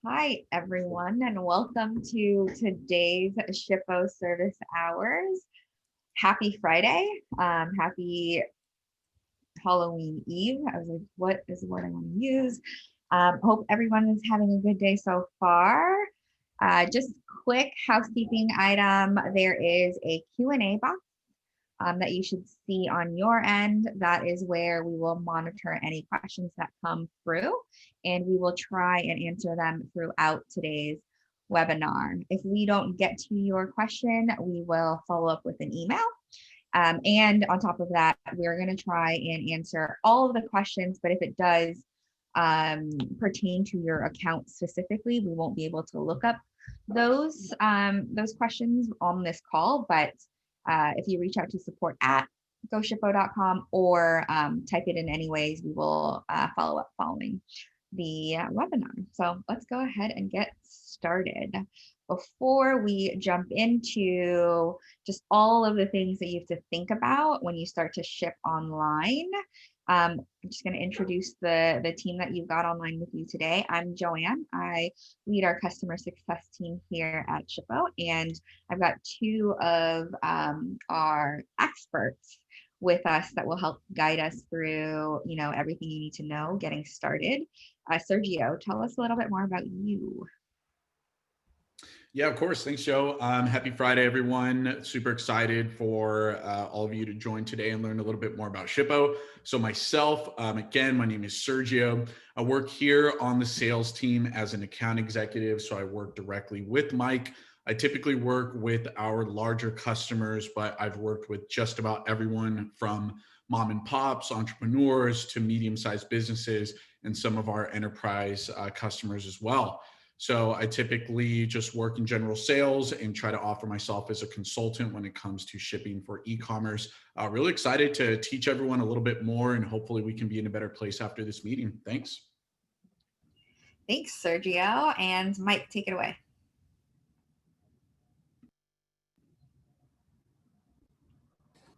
Hi, everyone, and welcome to today's Shippo Service Hours. Happy Friday. Happy Halloween Eve. I was like, what is the word I want to use? Hope everyone is having a good day so far. Just quick housekeeping item. There is a Q&A box that you should see on your end. That is where we will monitor any questions that come through, and we will try and answer them throughout today's webinar. If we don't get to your question, we will follow up with an email. And on top of that, we're going to try and answer all of the questions, but if it does pertain to your account specifically, we won't be able to look up those questions on this call, but if you reach out to support at goshippo.com or type it in anyways, we will follow up following the webinar. So let's go ahead and get started. Before we jump into just all of the things that you have to think about when you start to ship online, I'm just going to introduce the team that you've got online with you today. I'm Joanne. I lead our customer success team here at Shippo, and I've got two of our experts with us that will help guide us through, everything you need to know getting started. Sergio, tell us a little bit more about you. Yeah, of course. Thanks, Joe. Happy Friday, everyone. Super excited for all of you to join today and learn a little bit more about Shippo. So myself, again, my name is Sergio. I work here on the sales team as an account executive. So I work directly with Mike. I typically work with our larger customers, but I've worked with just about everyone from mom and pops, entrepreneurs to medium-sized businesses and some of our enterprise customers as well. So I typically just work in general sales and try to offer myself as a consultant when it comes to shipping for e-commerce. Really excited to teach everyone a little bit more, and hopefully we can be in a better place after this meeting. Thanks. Thanks, Sergio. And Mike, take it away.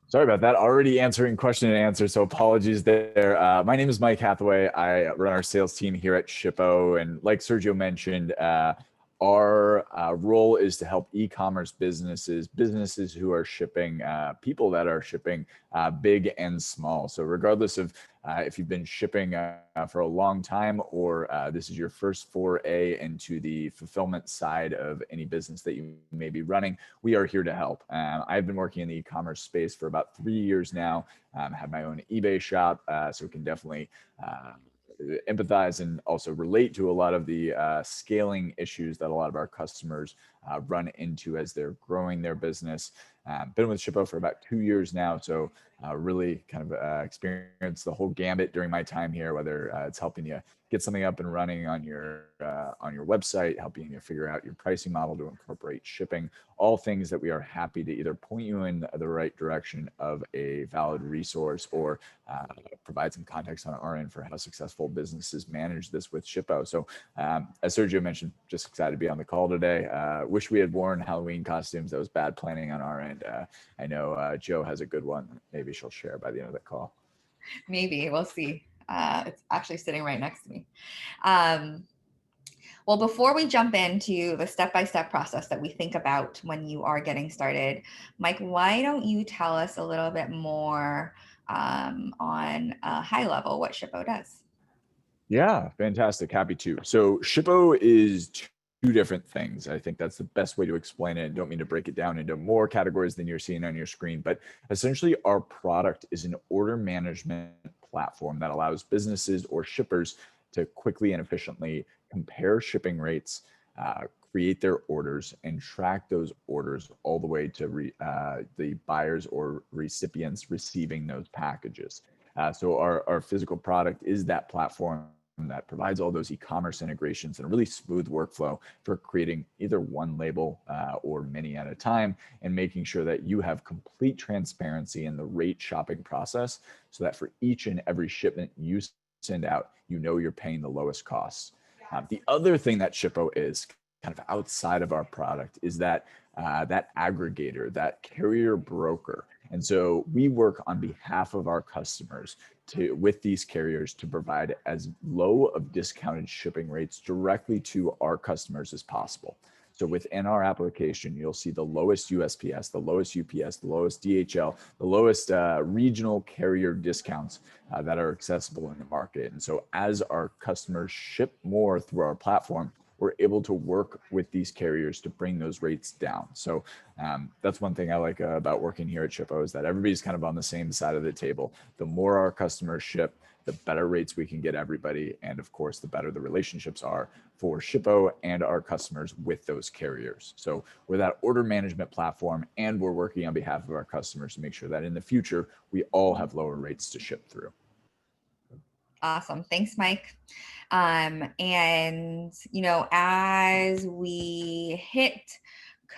Sorry about that. Already answering question and answer, so apologies there. My name is Mike Hathaway. I run our sales team here at Shippo, and like Sergio mentioned, our role is to help e-commerce businesses who are shipping, people that are shipping big and small. So regardless of if you've been shipping for a long time or this is your first foray into the fulfillment side of any business that you may be running, we are here to help. I've been working in the e-commerce space for about 3 years now. Have my own eBay shop, so we can definitely empathize and also relate to a lot of the scaling issues that a lot of our customers run into as they're growing their business. Been with Shippo for about 2 years now, so really kind of experienced the whole gambit during my time here, whether it's helping you get something up and running on your website, helping you figure out your pricing model to incorporate shipping, all things that we are happy to either point you in the right direction of a valid resource or provide some context on our end for how successful businesses manage this with Shippo. So as Sergio mentioned, just excited to be on the call today. Wish we had worn Halloween costumes. That was bad planning on our end. I know Joe has a good one. Maybe she'll share by the end of the call. Maybe, we'll see. It's actually sitting right next to me. Well, before we jump into the step-by-step process that we think about when you are getting started, Mike, why don't you tell us a little bit more on a high level what Shippo does? Yeah, fantastic. Happy to. So Shippo is two different things. I think that's the best way to explain it. I don't mean to break it down into more categories than you're seeing on your screen, but essentially our product is an order management platform that allows businesses or shippers to quickly and efficiently compare shipping rates, create their orders, and track those orders all the way to the buyers or recipients receiving those packages. So our physical product is that platform that provides all those e-commerce integrations and a really smooth workflow for creating either one label or many at a time, and making sure that you have complete transparency in the rate shopping process so that for each and every shipment you send out, you know you're paying the lowest costs. The other thing that Shippo is kind of outside of our product is that that aggregator, that carrier broker. And so we work on behalf of our customers with these carriers to provide as low of discounted shipping rates directly to our customers as possible. So within our application, you'll see the lowest USPS, the lowest UPS, the lowest DHL, the lowest regional carrier discounts that are accessible in the market. And so as our customers ship more through our platform, we're able to work with these carriers to bring those rates down. So that's one thing I like about working here at Shippo, is that everybody's kind of on the same side of the table. The more our customers ship, the better rates we can get everybody. And of course, the better the relationships are for Shippo and our customers with those carriers. So we're that order management platform, and we're working on behalf of our customers to make sure that in the future, we all have lower rates to ship through. Awesome. Thanks, Mike. And, as we hit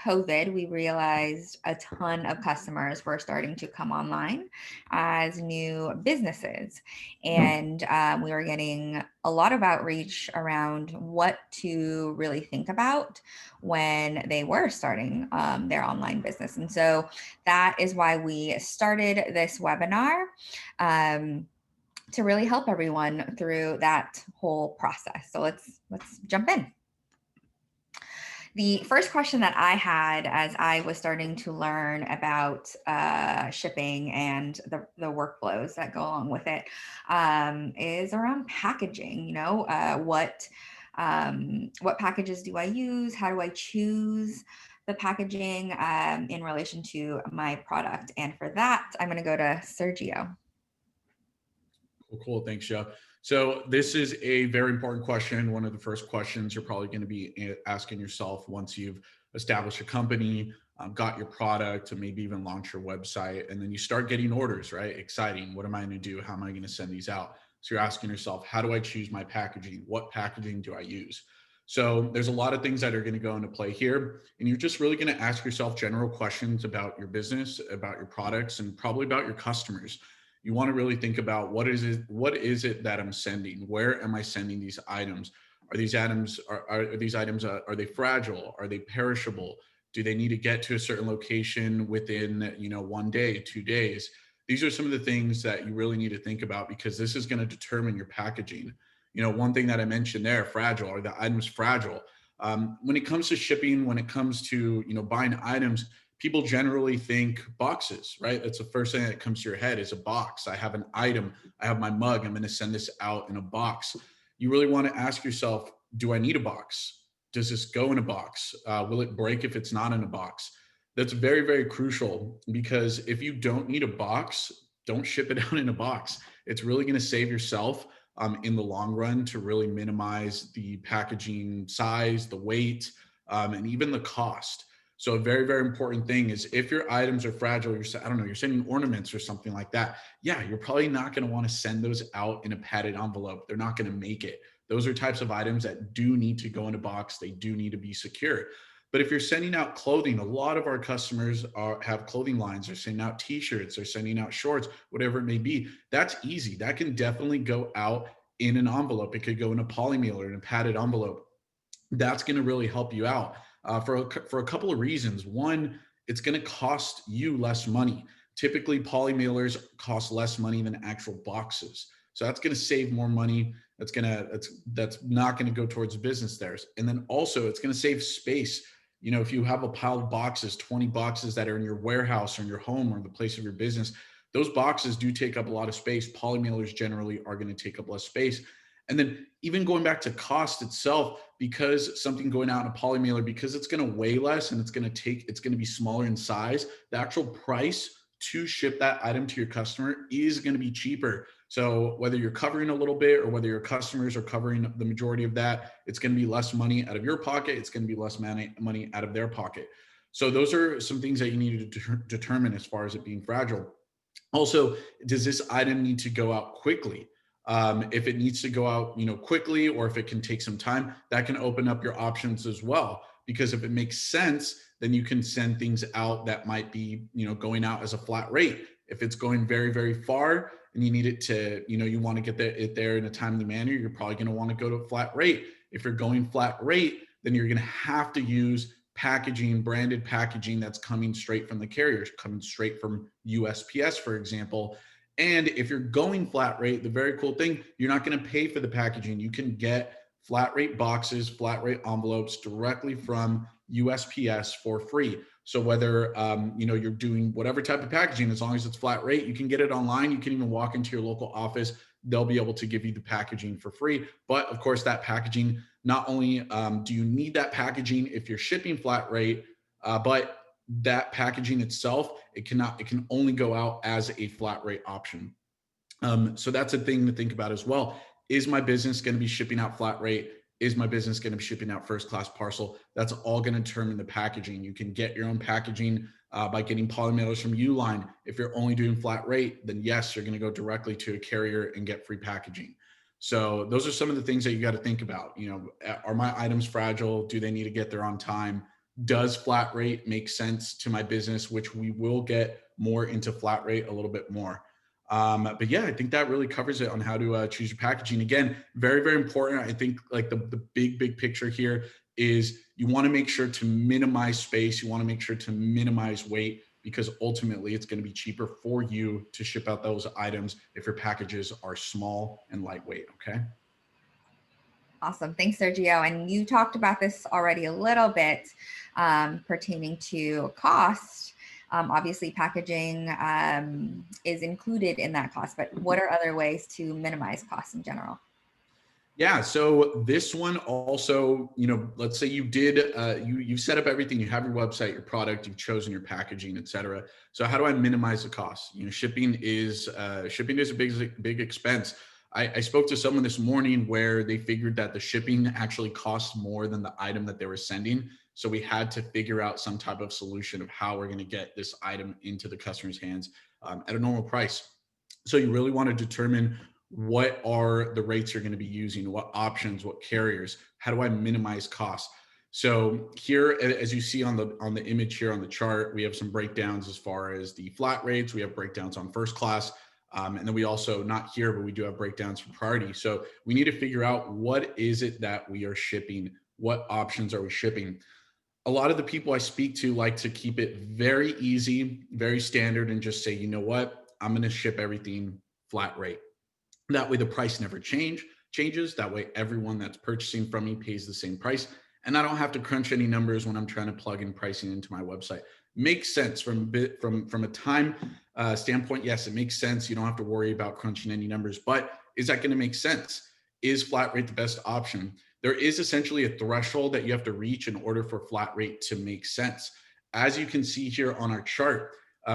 COVID, we realized a ton of customers were starting to come online as new businesses. And we were getting a lot of outreach around what to really think about when they were starting their online business. And so that is why we started this webinar. To really help everyone through that whole process. So let's jump in. The first question that I had as I was starting to learn about shipping and the workflows that go along with it is around packaging. What packages do I use? How do I choose the packaging in relation to my product? And for that, I'm going to go to Sergio. Cool. Thanks, Joe. So this is a very important question. One of the first questions you're probably going to be asking yourself once you've established a company, got your product, and maybe even launched your website, and then you start getting orders, right? Exciting. What am I going to do? How am I going to send these out? So you're asking yourself, how do I choose my packaging? What packaging do I use? So there's a lot of things that are going to go into play here. And you're just really going to ask yourself general questions about your business, about your products, and probably about your customers. You want to really think about what is it that I'm sending? Where am I sending these items? Are these items are they fragile? Are they perishable? Do they need to get to a certain location within 1 day, 2 days? These are some of the things that you really need to think about, because this is going to determine your packaging. One thing that I mentioned there, fragile, are the items fragile? When it comes to shipping, when it comes to buying items, people generally think boxes, right? That's the first thing that comes to your head, is a box. I have an item, I have my mug, I'm going to send this out in a box. You really want to ask yourself, do I need a box? Does this go in a box? Will it break if it's not in a box? That's very, very crucial, because if you don't need a box, don't ship it out in a box. It's really going to save yourself in the long run to really minimize the packaging size, the weight, and even the cost. So a very, very important thing is, if your items are fragile, you're sending ornaments or something like that. Yeah, you're probably not going to want to send those out in a padded envelope. They're not going to make it. Those are types of items that do need to go in a box. They do need to be secure. But if you're sending out clothing, a lot of our customers have clothing lines. They're sending out t-shirts, they're sending out shorts, whatever it may be. That's easy. That can definitely go out in an envelope. It could go in a polymail or in a padded envelope. That's going to really help you out. For a couple of reasons. One, it's going to cost you less money. Typically, polymailers cost less money than actual boxes. So that's going to save more money. That's not going to go towards business there. And then also, it's going to save space. If you have a pile of boxes, 20 boxes that are in your warehouse or in your home or the place of your business, those boxes do take up a lot of space. Polymailers generally are going to take up less space. And then even going back to cost itself, because something going out in a polymailer, because it's going to weigh less and it's going to be smaller in size, the actual price to ship that item to your customer is going to be cheaper. So whether you're covering a little bit or whether your customers are covering the majority of that, it's going to be less money out of your pocket. It's going to be less money out of their pocket. So those are some things that you need to determine as far as it being fragile. Also, does this item need to go out quickly? If it needs to go out, quickly, or if it can take some time, that can open up your options as well. Because if it makes sense, then you can send things out that might be, going out as a flat rate. If it's going very, very far and you need it to, you want to get it there in a timely manner, you're probably going to want to go to a flat rate. If you're going flat rate, then you're going to have to use packaging, branded packaging that's coming straight from the carriers, coming straight from USPS, for example. And if you're going flat rate, the very cool thing, you're not going to pay for the packaging. You can get flat rate boxes, flat rate envelopes directly from USPS for free. So whether you're doing whatever type of packaging, as long as it's flat rate, you can get it online. You can even walk into your local office. They'll be able to give you the packaging for free. But of course, that packaging, not only do you need that packaging if you're shipping flat rate, but that packaging itself, it can only go out as a flat rate option. So that's a thing to think about as well. Is my business going to be shipping out flat rate? Is my business going to be shipping out first class parcel? That's all going to determine the packaging. You can get your own packaging by getting polymailers from Uline. If you're only doing flat rate, then yes, you're going to go directly to a carrier and get free packaging. So those are some of the things that you got to think about. Are my items fragile? Do they need to get there on time? Does flat rate make sense to my business? Which we will get more into flat rate a little bit more. But yeah, I think that really covers it on how to choose your packaging. Again, very, very important. I think like the big picture here is you want to make sure to minimize space. You want to make sure to minimize weight, because ultimately it's going to be cheaper for you to ship out those items if your packages are small and lightweight. Okay. Awesome. Thanks, Sergio. And you talked about this already a little bit pertaining to cost. Obviously, packaging is included in that cost, but what are other ways to minimize costs in general? Yeah, so this one also, let's say you did, you've set up everything, you have your website, your product, you've chosen your packaging, et cetera. So how do I minimize the cost? Shipping is a big expense. I spoke to someone this morning where they figured that the shipping actually costs more than the item that they were sending. So we had to figure out some type of solution of how we're going to get this item into the customer's hands at a normal price. So you really want to determine what are the rates you're going to be using, what options, what carriers, how do I minimize costs? So here, as you see on the image here on the chart, we have some breakdowns as far as the flat rates. We have breakdowns on first class. And then we also, not here, but we do have breakdowns for priority. So we need to figure out what is it that we are shipping? What options are we shipping? A lot of the people I speak to like to keep it very easy, very standard, and just say, you know what, I'm going to ship everything flat rate. That way the price never changes. That way everyone that's purchasing from me pays the same price. And I don't have to crunch any numbers when I'm trying to plug in pricing into my website. Makes sense from a time standpoint. Yes, it makes sense. You don't have to worry about crunching any numbers, but is that going to make sense? Is flat rate the best option? There is essentially a threshold that you have to reach in order for flat rate to make sense. As you can see here on our chart,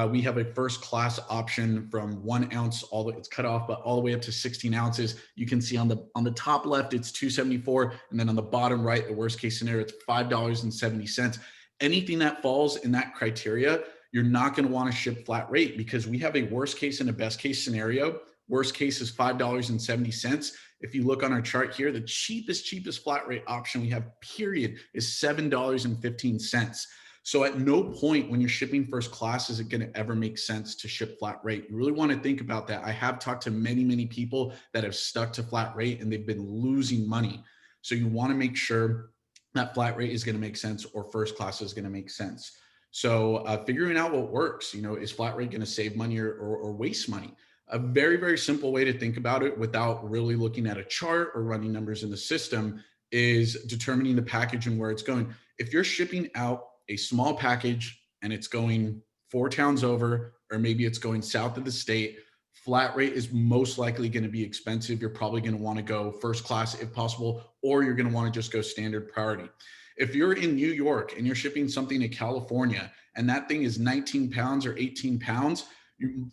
we have a first class option from 1 ounce, it's cut off, but all the way up to 16 ounces. You can see on the top left, it's $2.74. And then on the bottom right, the worst case scenario, it's $5.70. Anything that falls in that criteria, you're not going to want to ship flat rate, because we have a worst case and a best case scenario. Worst case is $5.70. If you look on our chart here, the cheapest flat rate option we have, period, is $7.15. So at no point when you're shipping first class is it going to ever make sense to ship flat rate. You really want to think about that. I have talked to many people that have stuck to flat rate and they've been losing money. So you want to make sure that flat rate is going to make sense or first class is going to make sense. So figuring out what works, is flat rate going to save money or waste money? A very simple way to think about it without really looking at a chart or running numbers in the system is determining the package and where it's going. If you're shipping out a small package and it's going 4 towns over, or maybe it's going south of the state, flat rate is most likely going to be expensive. You're probably going to want to go first class if possible, or you're going to want to just go standard priority. If you're in New York and you're shipping something to California and that thing is 19 pounds or 18 pounds,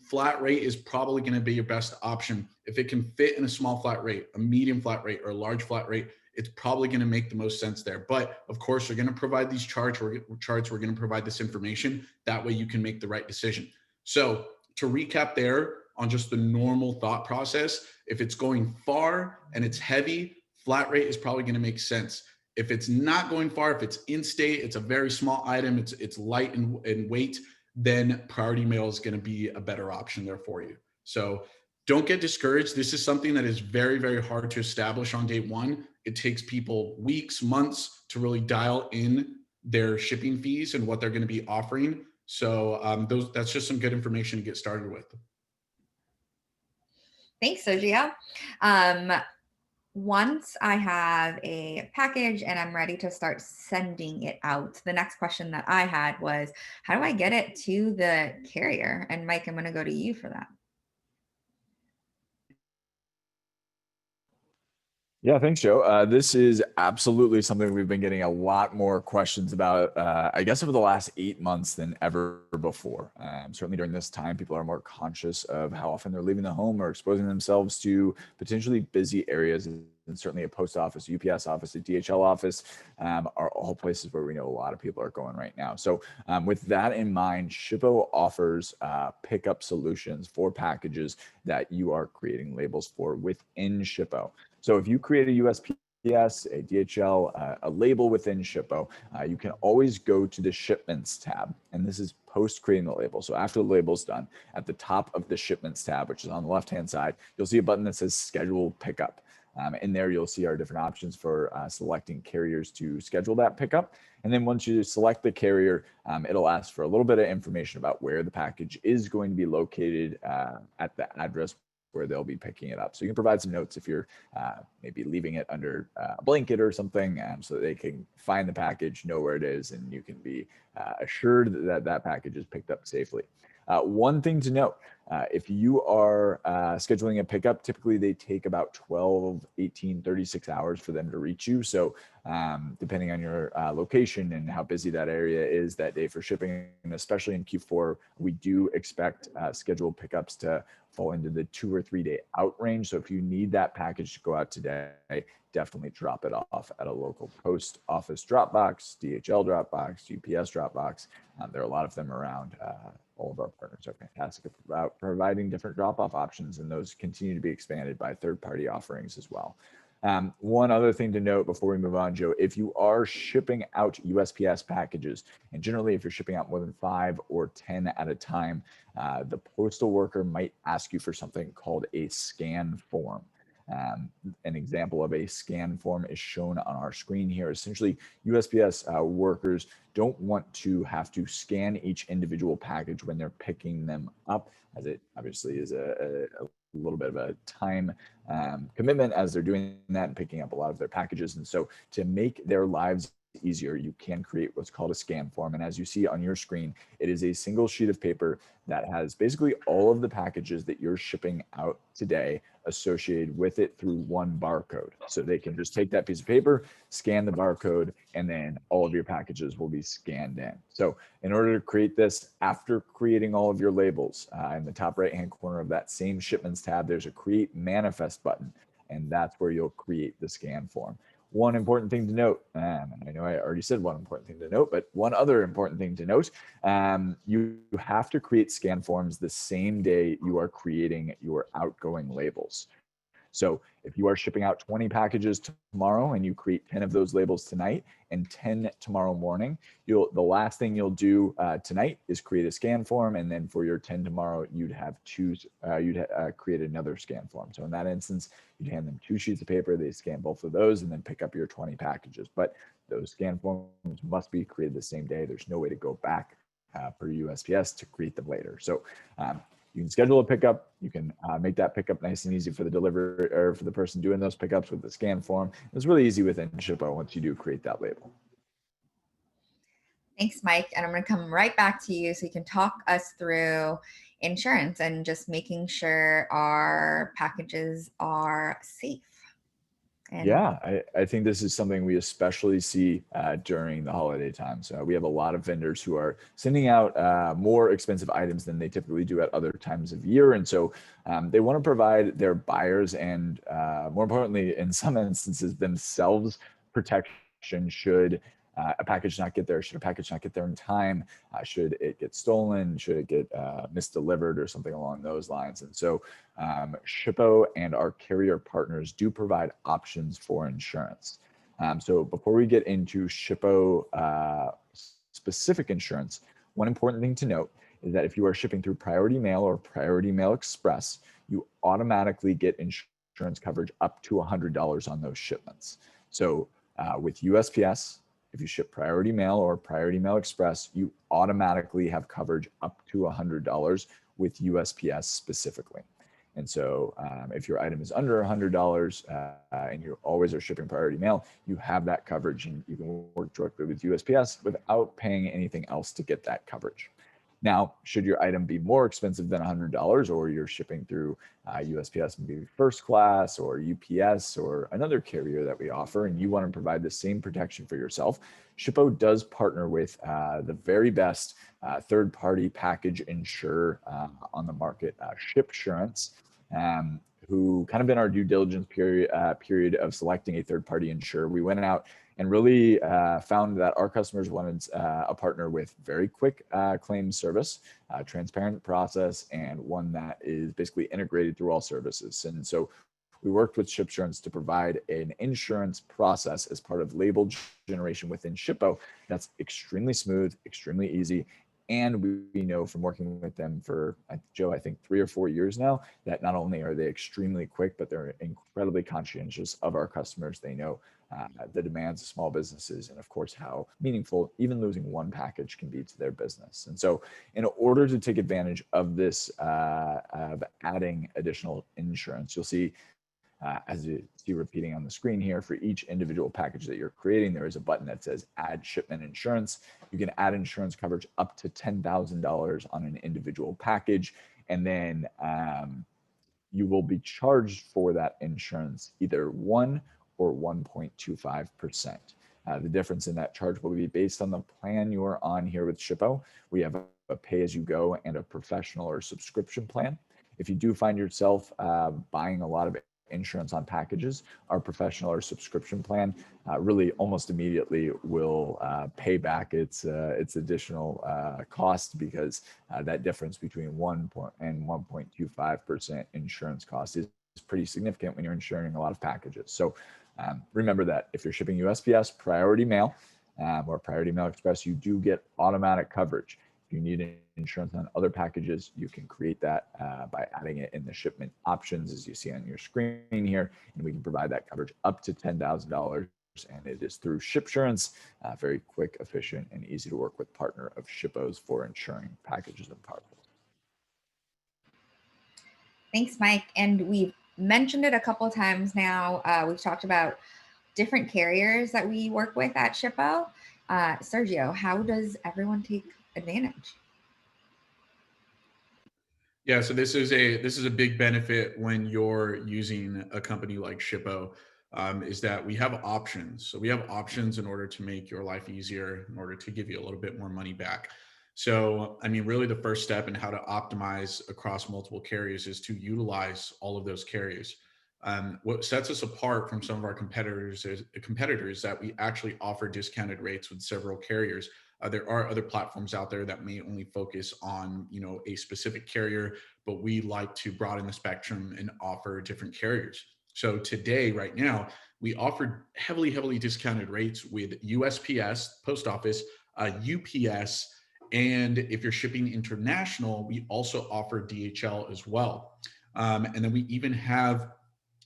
flat rate is probably going to be your best option. If it can fit in a small flat rate, a medium flat rate, or a large flat rate, it's probably going to make the most sense there. But of course, we're going to provide these charts. We're going to provide this information. That way you can make the right decision. So to recap there on just the normal thought process, if it's going far and it's heavy, flat rate is probably going to make sense. If it's not going far, if it's in state, it's a very small item, it's light in weight, then priority mail is going to be a better option there for you. So don't get discouraged. This is something that is very hard to establish on day one. It takes people weeks, months to really dial in their shipping fees and what they're going to be offering. So that's just some good information to get started with. Thanks, Sergio. Um, Once I have a package and I'm ready to start sending it out, the next question that I had was, how do I get it to the carrier? And Mike, I'm going to go to you for that. Yeah, thanks, Joe. This is absolutely something we've been getting a lot more questions about, I guess, over the last 8 months than ever before. Certainly during this time, people are more conscious of how often they're leaving the home or exposing themselves to potentially busy areas. And certainly a post office, UPS office, a DHL office are all places where we know a lot of people are going right now. So with that in mind, Shippo offers pickup solutions for packages that you are creating labels for within Shippo. So if you create a USPS, a DHL, a label within Shippo, you can always go to the shipments tab. And this is post creating the label. So after the label's done, at the top of the shipments tab, which is on the left-hand side, you'll see a button that says schedule pickup. In there, you'll see our different options for selecting carriers to schedule that pickup. And then once you select the carrier, it'll ask for a little bit of information about where the package is going to be located at the address where they'll be picking it up. So you can provide some notes if you're maybe leaving it under a blanket or something, so that they can find the package, know where it is, and you can be assured that that package is picked up safely. One thing to note, if you are scheduling a pickup, typically they take about 12, 18, 36 hours for them to reach you. So depending on your location and how busy that area is that day for shipping, and especially in Q4, we do expect scheduled pickups to fall into the 2 or 3 day out range. So if you need that package to go out today, definitely drop it off at a local post office drop box, DHL drop box, UPS drop box. There are a lot of them around. All of our partners are fantastic about providing different drop-off options, and those continue to be expanded by third-party offerings as well. One other thing to note before we move on, Joe, if you are shipping out USPS packages, and generally if you're shipping out more than 5 or 10 at a time, the postal worker might ask you for something called a scan form. An example of a scan form is shown on our screen here. Essentially, USPS workers don't want to have to scan each individual package when they're picking them up, as it obviously is a little bit of a time commitment as they're doing that and picking up a lot of their packages. And so to make their lives easier, you can create what's called a scan form. And as you see on your screen, it is a single sheet of paper that has basically all of the packages that you're shipping out today associated with it through one barcode. So they can just take that piece of paper, scan the barcode, and then all of your packages will be scanned in. So in order to create this, after creating all of your labels, in the top right-hand corner of that same shipments tab, there's a create manifest button, and that's where you'll create the scan form. One important thing to note, and I know I already said one important thing to note, but one other important thing to note, you have to create scan forms the same day you are creating your outgoing labels. So if you are shipping out 20 packages tomorrow and you create 10 of those labels tonight and 10 tomorrow morning, the last thing you'll do tonight is create a scan form, and then for your 10 tomorrow, you'd create another scan form. So in that instance, you'd hand them 2 sheets of paper, they scan both of those, and then pick up your 20 packages. But those scan forms must be created the same day. There's no way to go back per USPS to create them later. So you can schedule a pickup. You can make that pickup nice and easy for the delivery or for the person doing those pickups with the scan form. It's really easy within Shippo once you do create that label. Thanks, Mike. And I'm going to come right back to you so you can talk us through insurance and just making sure our packages are safe. And yeah, I think this is something we especially see during the holiday time. So we have a lot of vendors who are sending out more expensive items than they typically do at other times of year. And so they want to provide their buyers and more importantly, in some instances themselves, protection should a package not get there, should a package not get there in time, should it get stolen, should it get misdelivered or something along those lines. And so Shippo and our carrier partners do provide options for insurance. So before we get into Shippo specific insurance, one important thing to note is that if you are shipping through Priority Mail or Priority Mail Express, you automatically get insurance coverage up to $100 on those shipments. So with USPS, if you ship Priority Mail or Priority Mail Express, you automatically have coverage up to $100 with USPS specifically. And so if your item is under $100 and you always are shipping Priority Mail, you have that coverage and you can work directly with USPS without paying anything else to get that coverage. Now, should your item be more expensive than $100 or you're shipping through USPS maybe first class or UPS or another carrier that we offer and you want to provide the same protection for yourself, Shippo does partner with the very best third-party package insurer on the market, Shipsurance, who kind of in our due diligence period of selecting a third-party insurer, we went out and really found that our customers wanted a partner with very quick claims service, transparent process, and one that is basically integrated through all services. And so we worked with Shipsurance to provide an insurance process as part of label generation within Shippo that's extremely smooth, extremely easy. And we know from working with them for, Joe, I think 3 or 4 years now, that not only are they extremely quick, but they're incredibly conscientious of our customers. They know the demands of small businesses and of course how meaningful even losing one package can be to their business. And so in order to take advantage of this, of adding additional insurance, you'll see as you see repeating on the screen here, for each individual package that you're creating, there is a button that says add shipment insurance. You can add insurance coverage up to $10,000 on an individual package. And then you will be charged for that insurance either 1 or 1.25%. The difference in that charge will be based on the plan you are on here with Shippo. We have a pay-as-you-go and a professional or subscription plan. If you do find yourself buying a lot of insurance on packages, our professional or subscription plan really almost immediately will pay back its additional cost, because that difference between 1 and 1.25% insurance cost is pretty significant when you're insuring a lot of packages. So remember that if you're shipping USPS Priority Mail or Priority Mail Express, you do get automatic coverage. If you need insurance on other packages, you can create that by adding it in the shipment options, as you see on your screen here, and we can provide that coverage up to $10,000. And it is through Shipsurance, very quick, efficient, and easy to work with partner of Shippo's for insuring packages and parcels. Thanks, Mike. And we've mentioned it a couple of times now. We've talked about different carriers that we work with at Shippo. Sergio, how does everyone take advantage? Yeah, so this is a big benefit when you're using a company like Shippo, is that we have options. So we have options in order to make your life easier, in order to give you a little bit more money back. So, I mean, really the first step in how to optimize across multiple carriers is to utilize all of those carriers. What sets us apart from some of our competitors is that we actually offer discounted rates with several carriers. There are other platforms out there that may only focus on, a specific carrier, but we like to broaden the spectrum and offer different carriers. So today, right now, we offer heavily discounted rates with USPS, Post Office, UPS, and if you're shipping international, we also offer DHL as well. And then we even have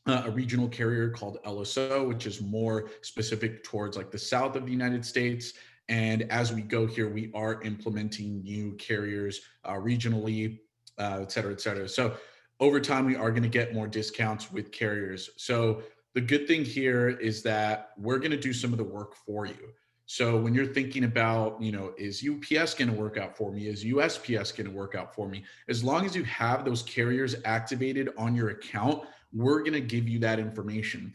a regional carrier called LSO, which is more specific towards like the south of the United States. And as we go here, we are implementing new carriers regionally, et cetera, et cetera. So over time, we are going to get more discounts with carriers. So the good thing here is that we're going to do some of the work for you. So when you're thinking about, is UPS going to work out for me? Is USPS going to work out for me? As long as you have those carriers activated on your account, we're going to give you that information.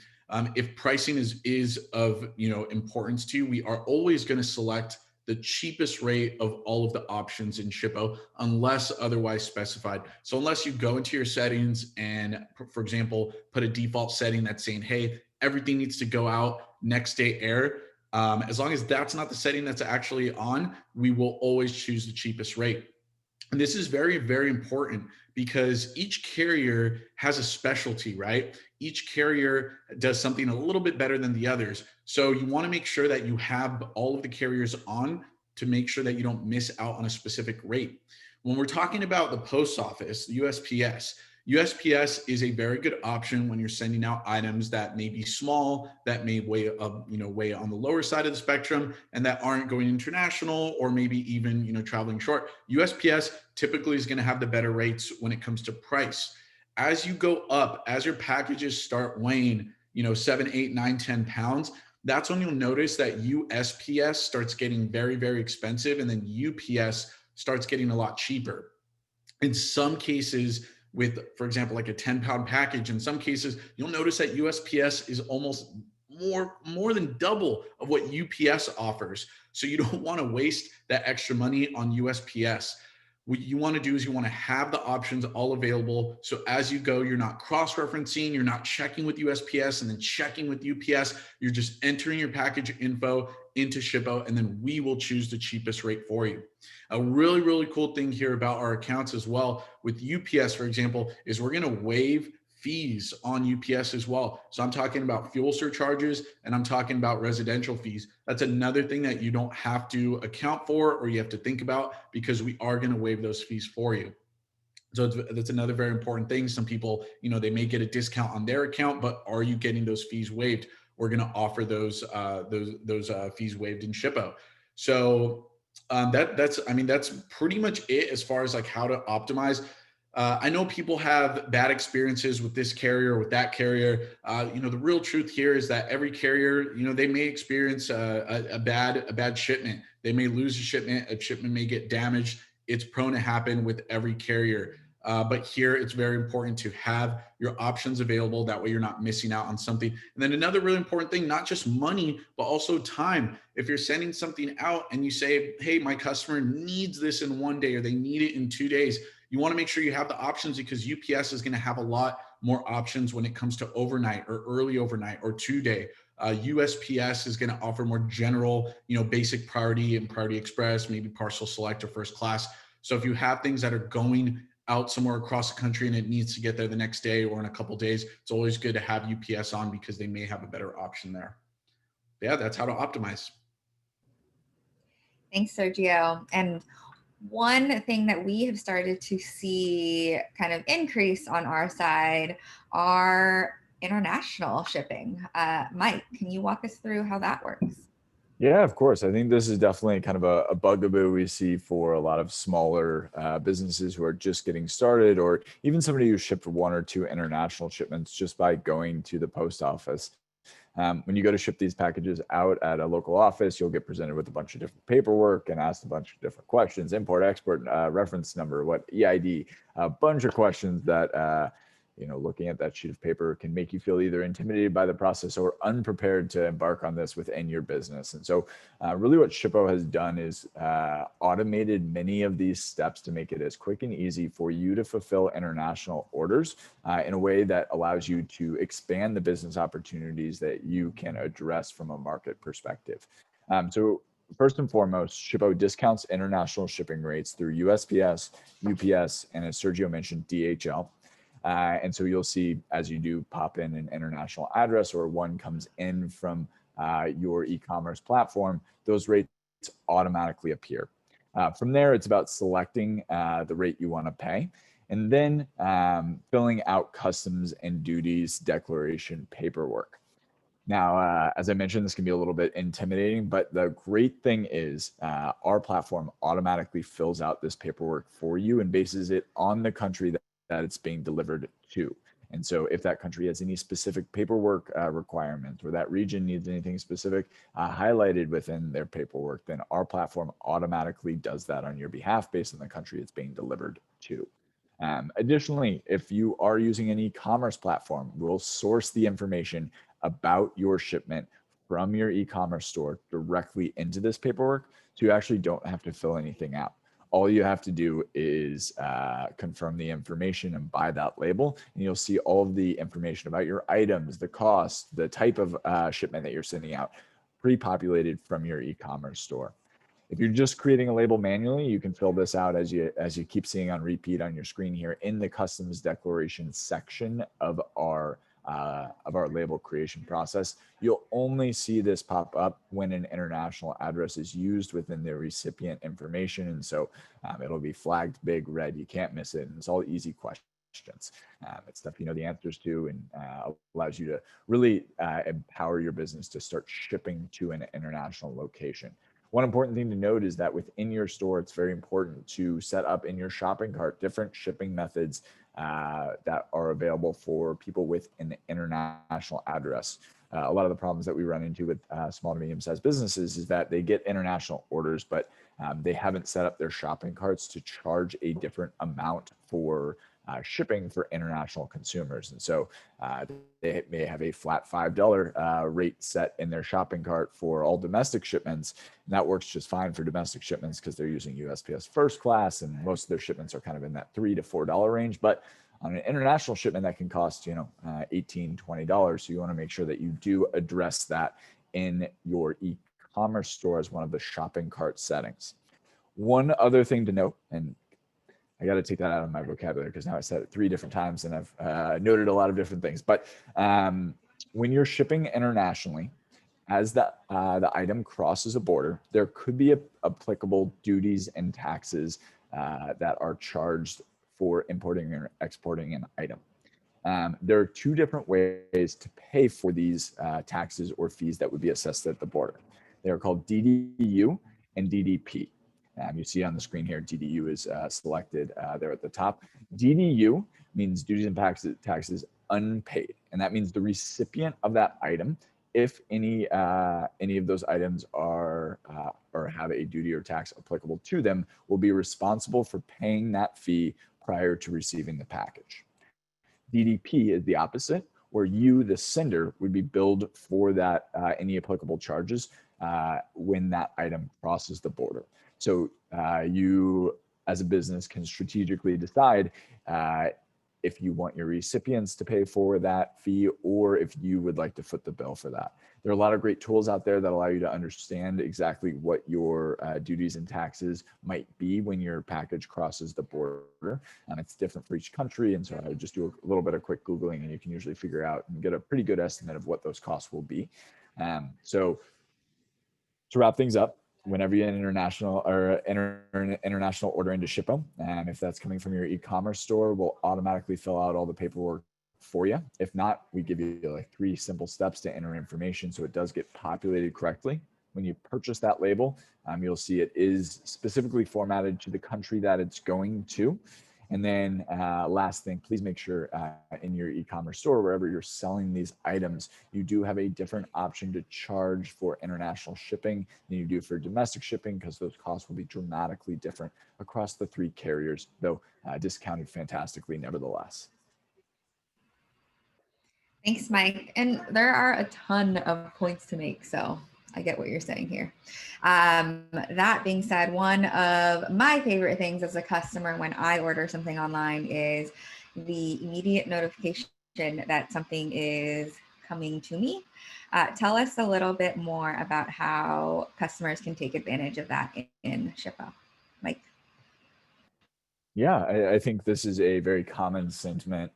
If pricing is of importance to you, we are always going to select the cheapest rate of all of the options in Shippo, unless otherwise specified. So unless you go into your settings and, for example, put a default setting that's saying, hey, everything needs to go out next day air. As long as that's not the setting that's actually on, we will always choose the cheapest rate. And this is very, very important because each carrier has a specialty, right? Each carrier does something a little bit better than the others. So you want to make sure that you have all of the carriers on to make sure that you don't miss out on a specific rate. When we're talking about the post office, the USPS, USPS is a very good option when you're sending out items that may be small, that may weigh weigh on the lower side of the spectrum, and that aren't going international or maybe even traveling short. USPS typically is going to have the better rates when it comes to price. As you go up, as your packages start weighing 7, 8, 9, 10 pounds, that's when you'll notice that USPS starts getting very, very expensive, and then UPS starts getting a lot cheaper. In some cases, with, for example, like a 10-pound package, in some cases, you'll notice that USPS is almost more than double of what UPS offers. So you don't want to waste that extra money on USPS. What you want to do is you want to have the options all available. So as you go, you're not cross-referencing, you're not checking with USPS and then checking with UPS. You're just entering your package info into Shippo, and then we will choose the cheapest rate for you. A really, really cool thing here about our accounts as well with UPS, for example, is we're going to waive fees on UPS as well. So I'm talking about fuel surcharges, and I'm talking about residential fees. That's another thing that you don't have to account for or you have to think about, because we are going to waive those fees for you. So that's another very important thing. Some people, they may get a discount on their account, but are you getting those fees waived? We're going to offer those fees waived in Shippo. So that's pretty much it as far as like how to optimize. I know people have bad experiences with this carrier, with that carrier. The real truth here is that every carrier, they may experience a bad shipment. They may lose a shipment may get damaged. It's prone to happen with every carrier. But here it's very important to have your options available. That way you're not missing out on something. And then another really important thing, not just money, but also time. If you're sending something out and you say, hey, my customer needs this in 1 day or they need it in 2 days, you want to make sure you have the options, because UPS is going to have a lot more options when it comes to overnight or early overnight or 2-day. USPS is going to offer more general, basic priority and priority express, maybe parcel select or first class. So if you have things that are going out somewhere across the country and it needs to get there the next day or in a couple days, it's always good to have UPS on because they may have a better option there. But yeah, that's how to optimize. Thanks, Sergio. And one thing that we have started to see kind of increase on our side are international shipping. Mike, can you walk us through how that works? Yeah, of course. I think this is definitely kind of a bugaboo we see for a lot of smaller businesses who are just getting started, or even somebody who shipped 1 or 2 international shipments just by going to the post office. When you go to ship these packages out at a local office, you'll get presented with a bunch of different paperwork and asked a bunch of different questions: import, export, reference number, what EID, a bunch of questions that looking at that sheet of paper can make you feel either intimidated by the process or unprepared to embark on this within your business. And so really what Shippo has done is automated many of these steps to make it as quick and easy for you to fulfill international orders in a way that allows you to expand the business opportunities that you can address from a market perspective. So first and foremost, Shippo discounts international shipping rates through USPS, UPS, and as Sergio mentioned, DHL. And so you'll see, as you do pop in an international address or one comes in from your e-commerce platform, those rates automatically appear. From there, it's about selecting the rate you want to pay, and then filling out customs and duties declaration paperwork. Now, as I mentioned, this can be a little bit intimidating, but the great thing is our platform automatically fills out this paperwork for you and bases it on the country that it's being delivered to. And so if that country has any specific paperwork requirements, or that region needs anything specific highlighted within their paperwork, then our platform automatically does that on your behalf based on the country it's being delivered to. Additionally, if you are using an e-commerce platform, we'll source the information about your shipment from your e-commerce store directly into this paperwork, so you actually don't have to fill anything out. All you have to do is confirm the information and buy that label, and you'll see all of the information about your items, the cost, the type of shipment that you're sending out, pre-populated from your e-commerce store. If you're just creating a label manually, you can fill this out as you keep seeing on repeat on your screen here in the customs declaration section of our label creation process. You'll only see this pop up when an international address is used within the recipient information. And so it'll be flagged big red. You can't miss it. And it's all easy questions questions. It's stuff you know the answers to, and allows you to really empower your business to start shipping to an international location. One important thing to note is that within your store, it's very important to set up in your shopping cart different shipping methods that are available for people with an international address. A lot of the problems that we run into with small to medium-sized businesses is that they get international orders, but they haven't set up their shopping carts to charge a different amount for shipping for international consumers. And so they may have a flat $5 rate set in their shopping cart for all domestic shipments. And that works just fine for domestic shipments because they're using USPS first class, and most of their shipments are kind of in that $3 to $4 range. But on an international shipment, that can cost, $18, $20. So you want to make sure that you do address that in your e-commerce store as one of the shopping cart settings. One other thing to note, and I got to take that out of my vocabulary because now I said it 3 different times and I've noted a lot of different things. But when you're shipping internationally, as the item crosses a border, there could be applicable duties and taxes that are charged for importing or exporting an item. There are 2 different ways to pay for these taxes or fees that would be assessed at the border. They are called DDU and DDP. You see on the screen here, DDU is selected there at the top. DDU means duties and taxes unpaid, and that means the recipient of that item, if any of those items are or have a duty or tax applicable to them, will be responsible for paying that fee prior to receiving the package. DDP is the opposite, where you, the sender, would be billed for that any applicable charges when that item crosses the border. So you, as a business, can strategically decide if you want your recipients to pay for that fee or if you would like to foot the bill for that. There are a lot of great tools out there that allow you to understand exactly what your duties and taxes might be when your package crosses the border. It's different for each country. And so I would just do a little bit of quick Googling and you can usually figure out and get a pretty good estimate of what those costs will be. So to wrap things up, whenever you enter an international order into Shippo, and if that's coming from your e-commerce store, we'll automatically fill out all the paperwork for you. If not, we give you like 3 simple steps to enter information so it does get populated correctly. When you purchase that label, you'll see it is specifically formatted to the country that it's going to. And then last thing, please make sure in your e-commerce store, wherever you're selling these items, you do have a different option to charge for international shipping than you do for domestic shipping, because those costs will be dramatically different across the 3 carriers, though discounted fantastically nevertheless. Thanks, Mike. And there are a ton of points to make, so I get what you're saying here. That being said, one of my favorite things as a customer when I order something online is the immediate notification that something is coming to me. Tell us a little bit more about how customers can take advantage of that in Shippo. Mike? Yeah, I think this is a very common sentiment.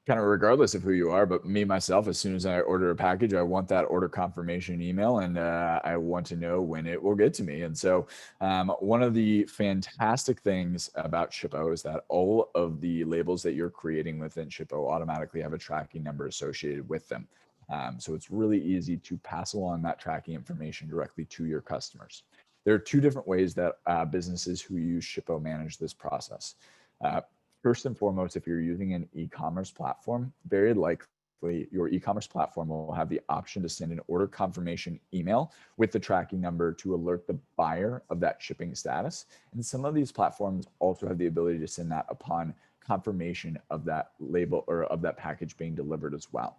Kind of regardless of who you are, but me, myself, as soon as I order a package, I want that order confirmation email and I want to know when it will get to me. And so one of the fantastic things about Shippo is that all of the labels that you're creating within Shippo automatically have a tracking number associated with them. So it's really easy to pass along that tracking information directly to your customers. There are 2 different ways that businesses who use Shippo manage this process. First and foremost, if you're using an e-commerce platform, very likely your e-commerce platform will have the option to send an order confirmation email with the tracking number to alert the buyer of that shipping status. And some of these platforms also have the ability to send that upon confirmation of that label or of that package being delivered as well.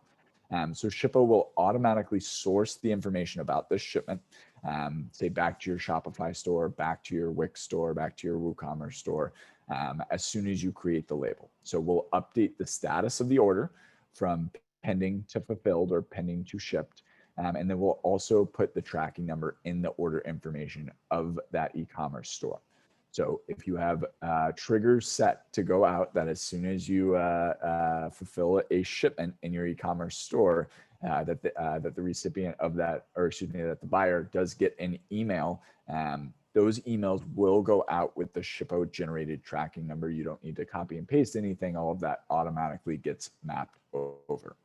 So Shippo will automatically source the information about this shipment, say back to your Shopify store, back to your Wix store, back to your WooCommerce store, as soon as you create the label. So we'll update the status of the order from pending to fulfilled or pending to shipped. And then we'll also put the tracking number in the order information of that e-commerce store. So if you have triggers set to go out that as soon as you fulfill a shipment in your e-commerce store, that the recipient of that, or excuse me, that the buyer does get an email those emails will go out with the Shippo generated tracking number. You don't need to copy and paste anything. All of that automatically gets mapped over.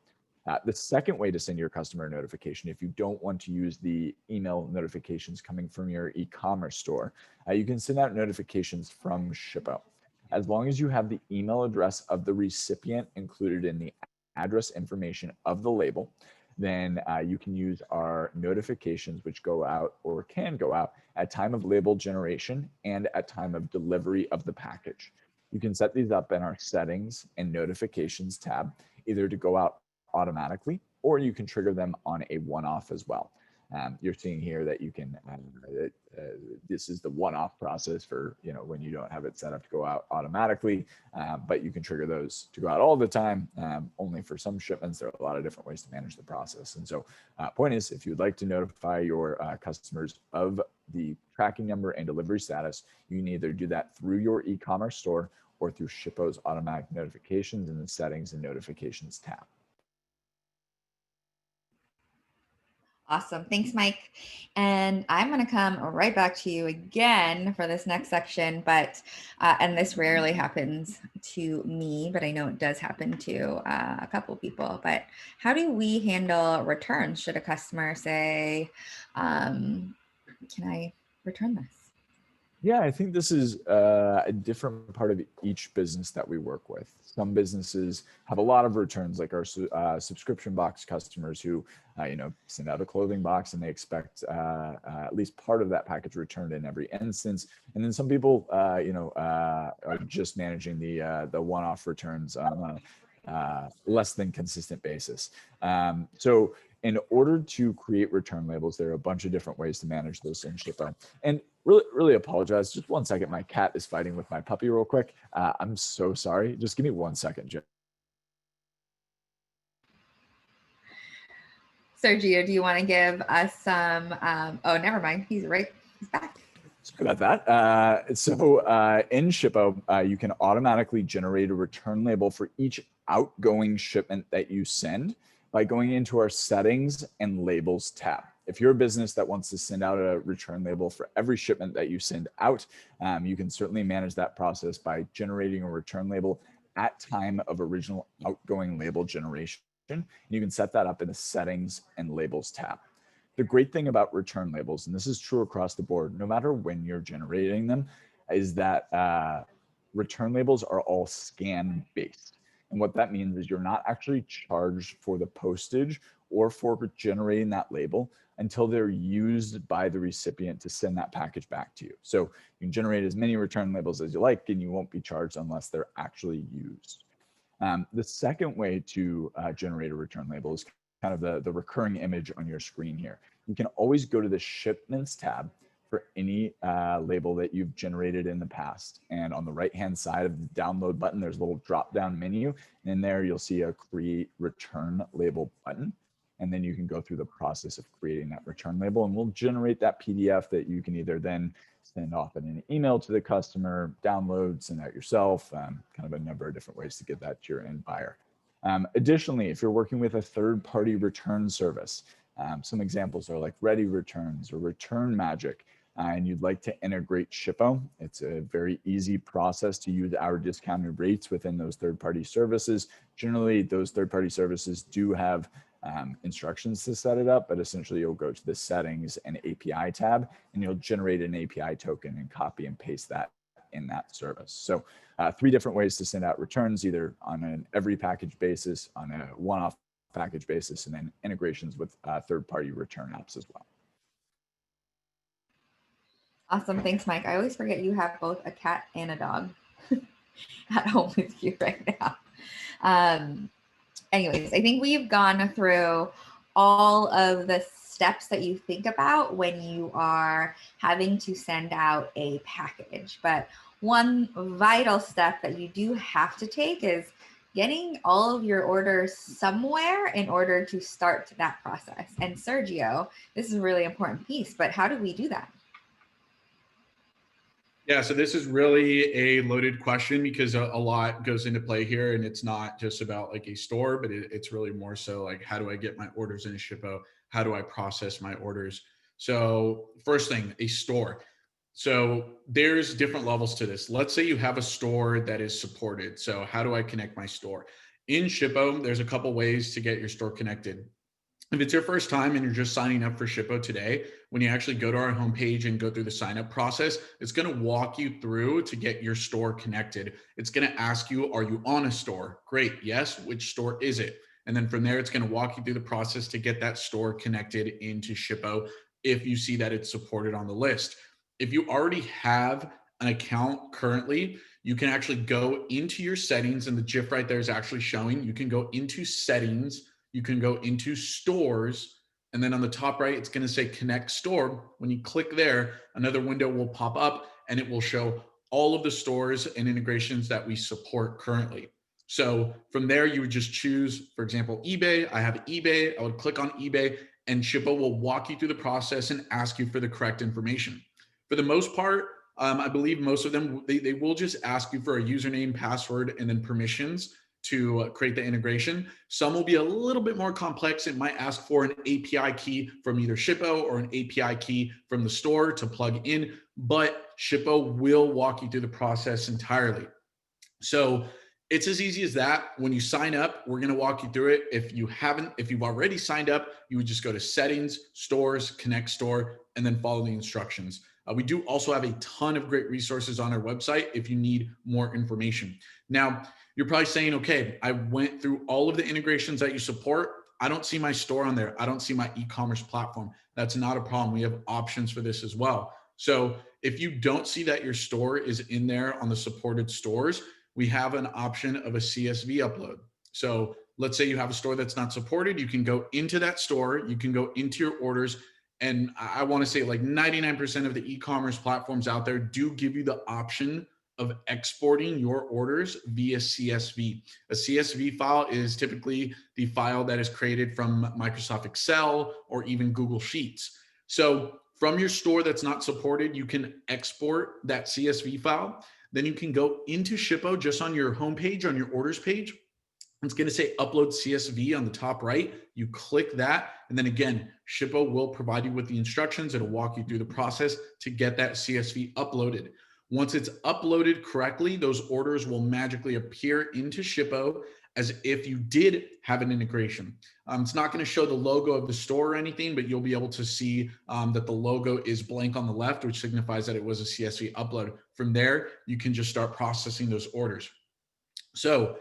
The second way to send your customer a notification, if you don't want to use the email notifications coming from your e-commerce store, you can send out notifications from Shippo. As long as you have the email address of the recipient included in the address information of the label, then you can use our notifications, which go out or can go out at time of label generation and at time of delivery of the package. You can set these up in our settings and notifications tab, either to go out automatically, or you can trigger them on a one-off as well. You're seeing here that you can, this is the one-off process for, when you don't have it set up to go out automatically, but you can trigger those to go out all the time, only for some shipments. There are a lot of different ways to manage the process. And so point is, if you'd like to notify your customers of the tracking number and delivery status, you can either do that through your e-commerce store or through Shippo's automatic notifications in the settings and notifications tab. Awesome. Thanks, Mike. And I'm going to come right back to you again for this next section, but, and this rarely happens to me, but I know it does happen to a couple of people, but how do we handle returns? Should a customer say, can I return this? Yeah, I think this is a different part of each business that we work with. Some businesses have a lot of returns, like our subscription box customers who, send out a clothing box and they expect at least part of that package returned in every instance. And then some people, are just managing the one-off returns on a less than consistent basis. So in order to create return labels, there are a bunch of different ways to manage those in Shippo. And really apologize. Just 1 second. My cat is fighting with my puppy real quick. I'm so sorry. Just give me 1 second, Jim. Sergio, do you want to give us some, oh, never mind. He's back. Sorry about that. So in Shippo, you can automatically generate a return label for each outgoing shipment that you send by going into our settings and labels tab. If you're a business that wants to send out a return label for every shipment that you send out, you can certainly manage that process by generating a return label at time of original outgoing label generation. And you can set that up in the settings and labels tab. The great thing about return labels, and this is true across the board, no matter when you're generating them, is that return labels are all scan based. And what that means is you're not actually charged for the postage or for generating that label until they're used by the recipient to send that package back to you. So you can generate as many return labels as you like, and you won't be charged unless they're actually used. The second way to generate a return label is kind of the recurring image on your screen here. You can always go to the shipments tab for any label that you've generated in the past. And on the right-hand side of the download button, there's a little drop-down menu. And in there, you'll see a create return label button. And then you can go through the process of creating that return label, and we'll generate that PDF that you can either then send off in an email to the customer, download, send out yourself, kind of a number of different ways to get that to your end buyer. Additionally, if you're working with a third-party return service, some examples are like Ready Returns or Return Magic, and you'd like to integrate Shippo, it's a very easy process to use our discounted rates within those third-party services. Generally, those third-party services do have instructions to set it up, but essentially you'll go to the settings and API tab, and you'll generate an API token and copy and paste that in that service. So 3 different ways to send out returns, either on an every package basis, on a one-off package basis, and then integrations with third-party return apps as well. Awesome. Thanks, Mike. I always forget you have both a cat and a dog at home with you right now. Anyways, I think we've gone through all of the steps that you think about when you are having to send out a package. But one vital step that you do have to take is getting all of your orders somewhere in order to start that process. And Sergio, this is a really important piece, but how do we do that? Yeah, so this is really a loaded question because a lot goes into play here, and it's not just about like a store, but it's really more so like, how do I get my orders into Shippo? How do I process my orders? So first thing, a store. So there's different levels to this. Let's say you have a store that is supported. So how do I connect my store? In Shippo, there's a couple ways to get your store connected. If it's your first time and you're just signing up for Shippo today, when you actually go to our homepage and go through the sign up process, it's going to walk you through to get your store connected. It's going to ask you, are you on a store? Great. Yes. Which store is it? And then from there, it's going to walk you through the process to get that store connected into Shippo if you see that it's supported on the list. If you already have an account currently, you can actually go into your settings, and the GIF right there is actually showing. You can go into settings, you can go into stores, and then on the top right, it's going to say connect store. When you click there, another window will pop up and it will show all of the stores and integrations that we support currently. So from there, you would just choose, for example, eBay. I have eBay. I would click on eBay, and Shippo will walk you through the process and ask you for the correct information. For the most part, I believe most of them, they will just ask you for a username, password, and then permissions to create the integration. Some will be a little bit more complex. It might ask for an API key from either Shippo or an API key from the store to plug in, but Shippo will walk you through the process entirely. So it's as easy as that. When you sign up, we're going to walk you through it. If you've already signed up, you would just go to settings, stores, connect store, and then follow the instructions. We do also have a ton of great resources on our website if you need more information. Now, you're probably saying, okay, I went through all of the integrations that you support. I don't see my store on there. I don't see my e-commerce platform. That's not a problem. We have options for this as well. So if you don't see that your store is in there on the supported stores, we have an option of a CSV upload. So let's say you have a store that's not supported. You can go into that store, you can go into your orders. And I want to say like 99% of the e-commerce platforms out there do give you the option of exporting your orders via CSV. A CSV file is typically the file that is created from Microsoft Excel or even Google Sheets. So from your store that's not supported, you can export that CSV file. Then you can go into Shippo just on your homepage, on your orders page. It's going to say upload CSV on the top right. You click that. And then again, Shippo will provide you with the instructions. It'll walk you through the process to get that CSV uploaded. Once it's uploaded correctly, those orders will magically appear into Shippo as if you did have an integration. It's not going to show the logo of the store or anything, but you'll be able to see that the logo is blank on the left, which signifies that it was a CSV upload. From there, you can just start processing those orders. So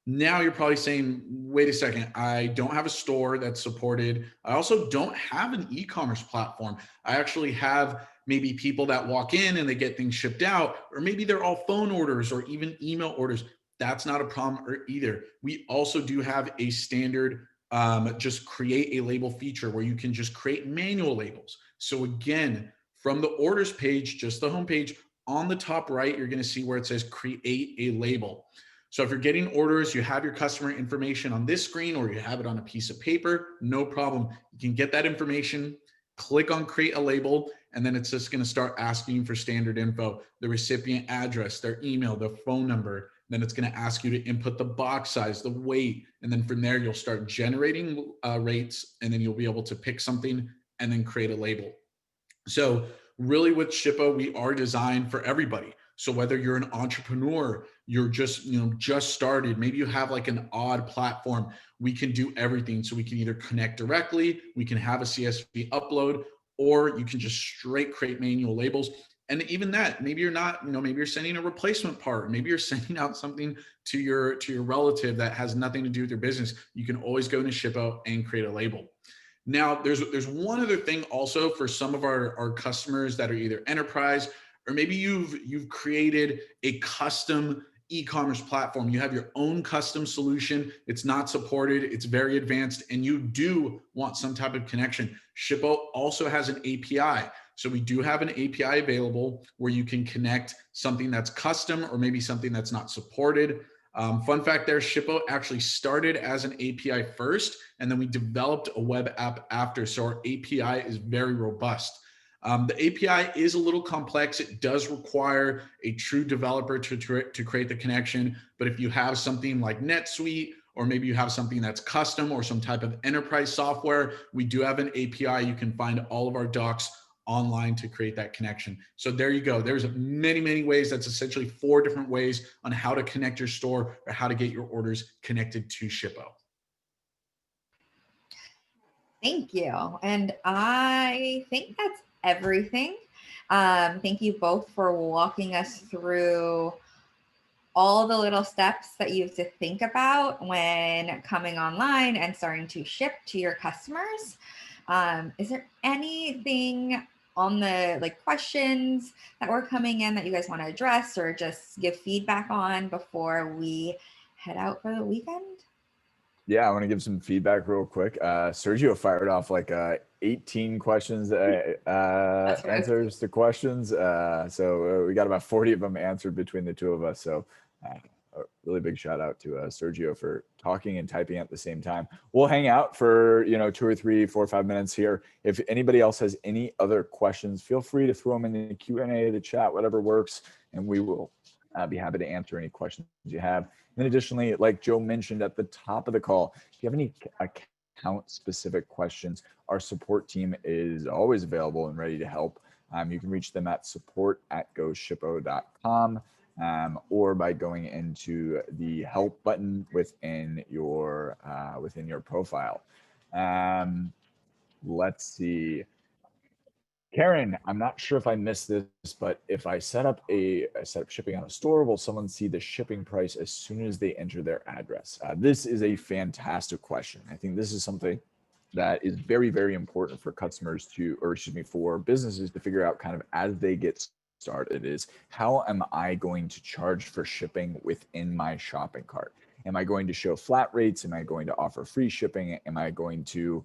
now you're probably saying, wait a second, I don't have a store that's supported. I also don't have an e-commerce platform. I actually have maybe people that walk in and they get things shipped out, or maybe they're all phone orders or even email orders. That's not a problem either. We also do have a standard just create a label feature where you can just create manual labels. So again, from the orders page, just the homepage, on the top right, you're going to see where it says create a label. So if you're getting orders, you have your customer information on this screen or you have it on a piece of paper, no problem. You can get that information, click on create a label, and then it's just going to start asking you for standard info, the recipient address, their email, their phone number. Then it's going to ask you to input the box size, the weight. And then from there, you'll start generating rates, and then you'll be able to pick something and then create a label. So really with Shippo, we are designed for everybody. So whether you're an entrepreneur, you're just started, maybe you have like an odd platform, we can do everything. So we can either connect directly, we can have a CSV upload, or you can just straight create manual labels. And even that, maybe you're not, maybe you're sending a replacement part, maybe you're sending out something to your relative that has nothing to do with your business. You can always go into Shippo and create a label. Now, there's one other thing also for some of our customers that are either enterprise, or maybe you've created a custom e-commerce platform. You have your own custom solution. It's not supported. It's very advanced, and you do want some type of connection. Shippo also has an API. So we do have an API available where you can connect something that's custom or maybe something that's not supported. Fun fact there, Shippo actually started as an API first, and then we developed a web app after. So our API is very robust. The API is a little complex. It does require a true developer to create the connection. But if you have something like NetSuite, or maybe you have something that's custom or some type of enterprise software, we do have an API. You can find all of our docs online to create that connection. So there you go. There's many, many ways. That's essentially 4 different ways on how to connect your store or how to get your orders connected to Shippo. Thank you. And I think that's everything. Thank you both for walking us through all the little steps that you have to think about when coming online and starting to ship to your customers. Is there anything on the questions that were coming in that you guys want to address or just give feedback on before we head out for the weekend? Yeah, I want to give some feedback real quick. Sergio fired off 18 questions, answers to questions. So we got about 40 of them answered between the two of us. So a really big shout out to Sergio for talking and typing at the same time. We'll hang out for 2 or 3, 4 or 5 minutes here. If anybody else has any other questions, feel free to throw them in the Q&A, the chat, whatever works, and we will be happy to answer any questions you have. And additionally, like Joe mentioned at the top of the call, if you have any account specific questions, our support team is always available and ready to help. You can reach them at support@goshippo.com or by going into the help button within your profile. Let's see. Karen, I'm not sure if I missed this, but if I set up shipping on a store, will someone see the shipping price as soon as they enter their address? This is a fantastic question. I think this is something that is very, very important for customers for businesses to figure out kind of as they get started is how am I going to charge for shipping within my shopping cart? Am I going to show flat rates? Am I going to offer free shipping? Am I going to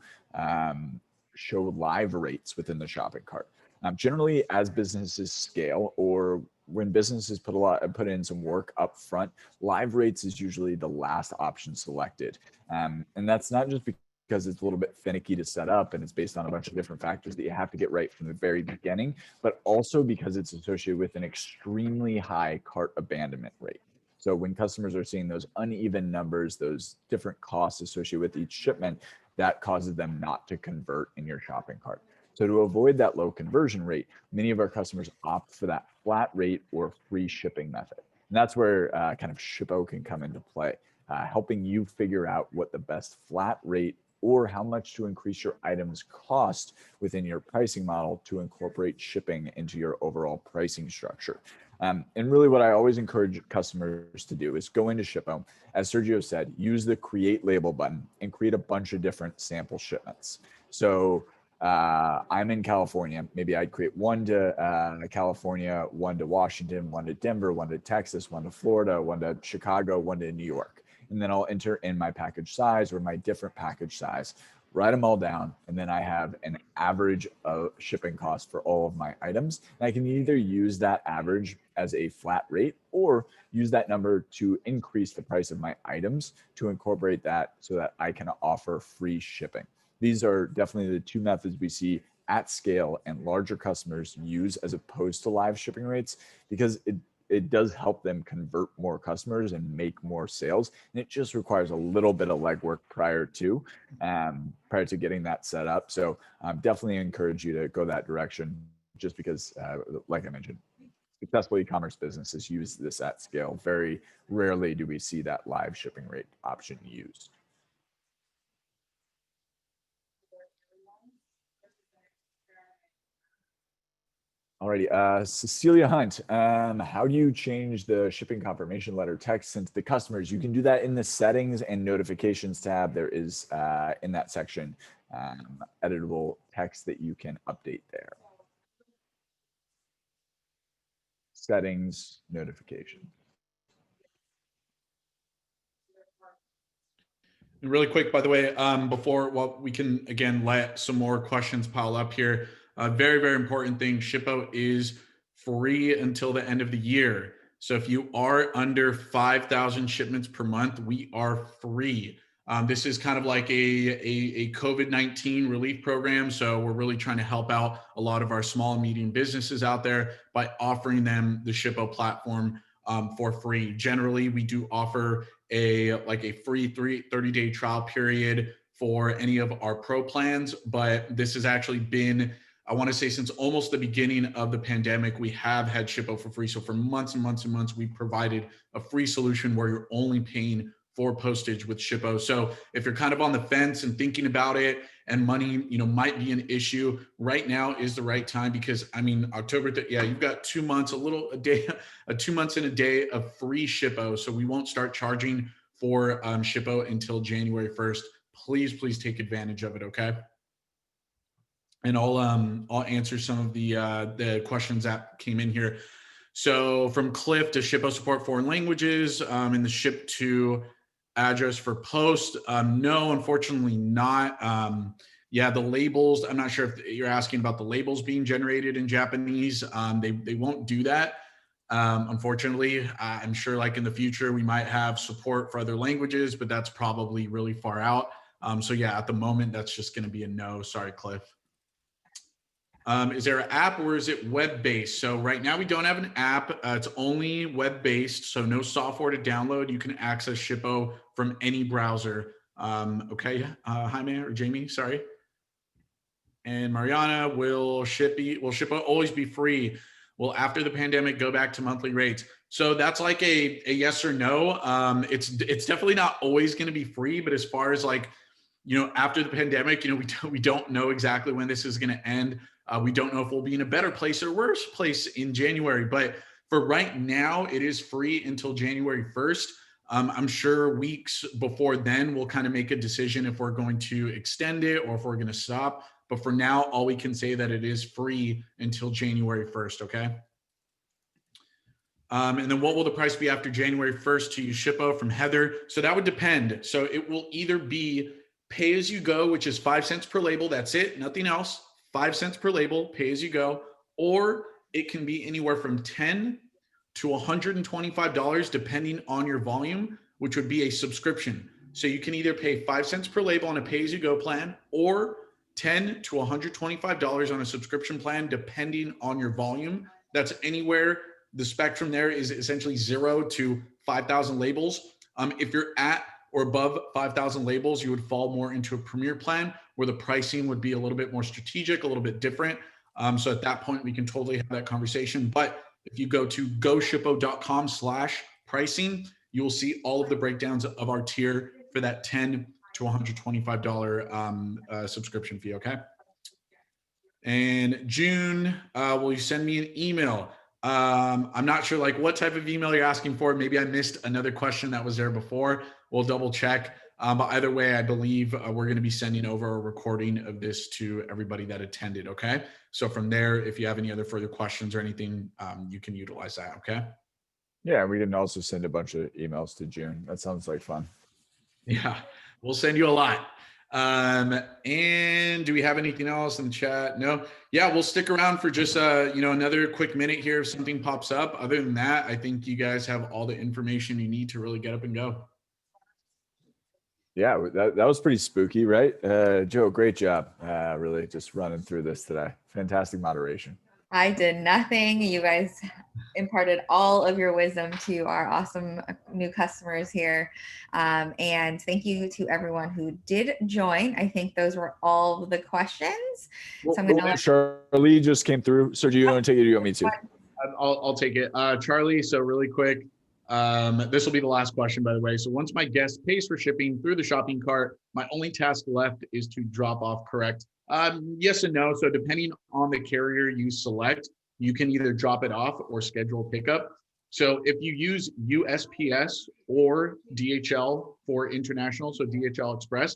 show live rates within the shopping cart? Generally, as businesses scale or when businesses put in some work up front, live rates is usually the last option selected. And that's not just because it's a little bit finicky to set up and it's based on a bunch of different factors that you have to get right from the very beginning, but also because it's associated with an extremely high cart abandonment rate. So when customers are seeing those uneven numbers, those different costs associated with each shipment, that causes them not to convert in your shopping cart. So to avoid that low conversion rate, many of our customers opt for that flat rate or free shipping method. And that's where kind of Shippo can come into play, helping you figure out what the best flat rate or how much to increase your items cost within your pricing model to incorporate shipping into your overall pricing structure. And really what I always encourage customers to do is go into Shippo. As Sergio said, use the create label button and create a bunch of different sample shipments. So I'm in California. Maybe I'd create one to California, one to Washington, one to Denver, one to Texas, one to Florida, one to Chicago, one to New York. And then I'll enter in my package size or my different package size, write them all down, and then I have an average of shipping cost for all of my items. And I can either use that average as a flat rate or use that number to increase the price of my items to incorporate that so that I can offer free shipping. These are definitely the two methods we see at scale and larger customers use as opposed to live shipping rates, because it does help them convert more customers and make more sales. And it just requires a little bit of legwork prior to getting that set up. So definitely encourage you to go that direction just because, like I mentioned, successful e-commerce businesses use this at scale. Very rarely do we see that live shipping rate option used. Alrighty, Cecilia Hunt, how do you change the shipping confirmation letter text sent to the customers? You can do that in the settings and notifications tab. There is in that section editable text that you can update there. Settings, notification. Really quick, by the way, we can again let some more questions pile up here. Very, very important thing. Shippo is free until the end of the year. So if you are under 5,000 shipments per month, we are free. This is kind of like a COVID-19 relief program. So we're really trying to help out a lot of our small and medium businesses out there by offering them the Shippo platform for free. Generally, we do offer a free 30-day trial period for any of our pro plans, but this has actually been I want to say since almost the beginning of the pandemic, we have had Shippo for free. So for months and months and months, we've provided a free solution where you're only paying for postage with Shippo. So if you're kind of on the fence and thinking about it and money, might be an issue, right now is the right time because I mean, October, yeah, you've got 2 months, a day, 2 months and a day of free Shippo. So we won't start charging for Shippo until January 1st. Please take advantage of it. Okay. And I'll answer some of the questions that came in here. So from Cliff, does Shippo support foreign languages in the ship to address for post? No, unfortunately not. Yeah, the labels, I'm not sure if you're asking about the labels being generated in Japanese. They won't do that. Unfortunately, I'm sure like in the future, we might have support for other languages, but that's probably really far out. So yeah, at the moment, that's just going to be a no. Sorry, Cliff. Is there an app or is it web-based? So right now we don't have an app. It's only web-based, so no software to download. You can access Shippo from any browser. Okay, Jaime or Jamie, sorry. And Mariana, will Shippo always be free? Will after the pandemic go back to monthly rates? So that's like a yes or no. It's definitely not always going to be free, but as far as like, after the pandemic, we don't know exactly when this is going to end. We don't know if we'll be in a better place or worse place in January, but for right now, it is free until January 1st. I'm sure weeks before then, we'll kind of make a decision if we're going to extend it or if we're going to stop. But for now, all we can say that it is free until January 1st, okay? And then what will the price be after January 1st to use Shippo from Heather? So that would depend. So it will either be pay as you go, which is 5 cents per label. That's it, nothing else. 5 cents per label, pay as you go. Or it can be anywhere from $10 to $125 depending on your volume, which would be a subscription. So you can either pay 5 cents per label on a pay as you go plan or $10 to $125 on a subscription plan depending on your volume. That's anywhere. The spectrum there is essentially 0 to 5,000 labels. If you're at or above 5,000 labels, you would fall more into a premier plan where the pricing would be a little bit more strategic, a little bit different. So at that point, we can totally have that conversation. But if you go to goshippo.com/pricing, you will see all of the breakdowns of our tier for that $10 to $125 subscription fee, okay? And June, will you send me an email? I'm not sure like what type of email you're asking for. Maybe I missed another question that was there before. We'll double check. But either way, I believe we're going to be sending over a recording of this to everybody that attended. Okay. So from there, if you have any other further questions or anything, you can utilize that. Okay. Yeah, we can also send a bunch of emails to June. That sounds like fun. Yeah, we'll send you a lot. And do we have anything else in the chat? No. Yeah, we'll stick around for just another quick minute here if something pops up. Other than that, I think you guys have all the information you need to really get up and go. Yeah, that was pretty spooky, right? Joe, great job. Really just running through this today. Fantastic moderation. I did nothing. You guys imparted all of your wisdom to our awesome new customers here. And thank you to everyone who did join. I think those were all the questions. Well, so I'm going to Charlie just came through. Sergio, you want to take it or do you want me to? I'll take it. Charlie, so really quick, this will be the last question, by the way. So once my guest pays for shipping through the shopping cart, my only task left is to drop off, correct? Yes and no. So depending on the carrier you select, you can either drop it off or schedule pickup. So if you use USPS or DHL for international, so DHL Express,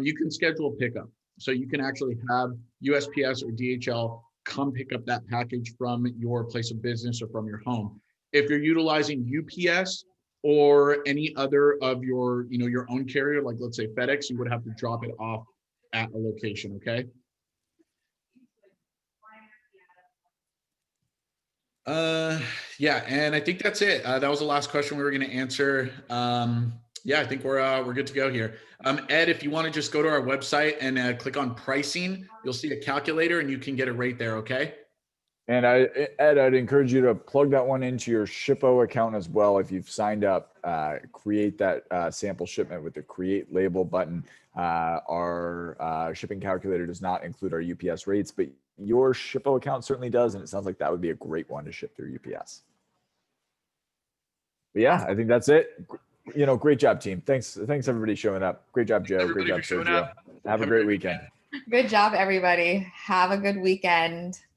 you can schedule pickup. So you can actually have USPS or DHL come pick up that package from your place of business or from your home. If you're utilizing UPS or any other of your, your own carrier, like let's say FedEx, you would have to drop it off at a location, okay? Yeah, and I think that's it. That was the last question we were going to answer. Yeah, I think we're good to go here. Ed, if you want to just go to our website and click on pricing, you'll see a calculator and you can get a rate there, okay? And Ed, I'd encourage you to plug that one into your Shippo account as well. If you've signed up, create that sample shipment with the create label button. Our shipping calculator does not include our UPS rates, but your Shippo account certainly does, and it sounds like that would be a great one to ship through UPS. But yeah, I think that's it. Great job, team. Thanks everybody showing up. Great job, Joe. Everybody Great job, for showing Sergio. up. Have a great weekend. Good job, everybody. Have a good weekend.